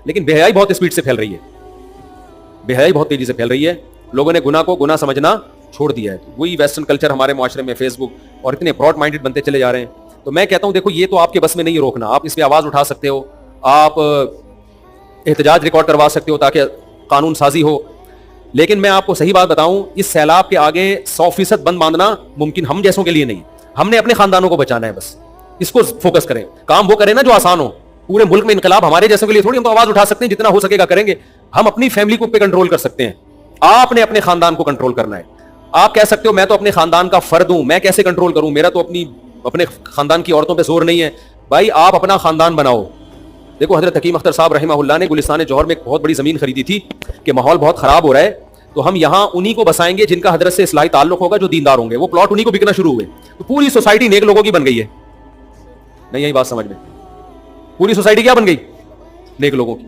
لیکن بے حیائی بہت اسپیڈ سے پھیل رہی ہے, بے حیائی بہت تیزی سے پھیل رہی ہے. لوگوں نے گناہ کو گناہ سمجھنا چھوڑ دیا ہے. وہی ویسٹرن کلچر ہمارے معاشرے میں, فیس بک, اور اتنے براڈ مائنڈڈ بنتے چلے جا رہے ہیں. تو میں کہتا ہوں دیکھو یہ تو آپ کے بس میں نہیں روکنا, آپ اس پہ آواز اٹھا سکتے ہو, آپ احتجاج ریکارڈ کروا سکتے ہو تاکہ قانون سازی ہو, لیکن میں آپ کو صحیح بات بتاؤں, اس سیلاب کے آگے 100% بند باندھنا ممکن ہم جیسوں کے لیے نہیں. ہم نے اپنے خاندانوں کو بچانا ہے, بس اس کو فوکس کریں. کام وہ کریں نا جو آسان ہو. پورے ملک میں انقلاب ہمارے جیسوں کے لیے تھوڑی, ہم تو آواز اٹھا سکتے ہیں, جتنا ہو سکے گا کریں گے. ہم اپنی فیملی کو پہ کنٹرول کر سکتے ہیں, آپ نے اپنے خاندان کو کنٹرول کرنا ہے. آپ کہہ سکتے ہو میں تو اپنے خاندان کا فرد ہوں, میں کیسے کنٹرول کروں, میرا تو اپنے خاندان کی عورتوں پہ زور نہیں ہے. بھائی آپ اپنا خاندان بناؤ. دیکھو حضرت حکیم اختر صاحب رحمہ اللہ نے گلستان جوہر میں ایک بہت بڑی زمین خریدی تھی کہ ماحول بہت خراب ہو رہا ہے, تو ہم یہاں انہی کو بسائیں گے جن کا حضرت سے اصلاحی تعلق ہوگا, جو دیندار ہوں گے. وہ پلاٹ انہی کو بکنا شروع ہوئے, تو پوری سوسائٹی نیک لوگوں کی بن گئی ہے. نہیں یہی بات سمجھ میں, پوری سوسائٹی کیا بن گئی؟ نیک لوگوں کی.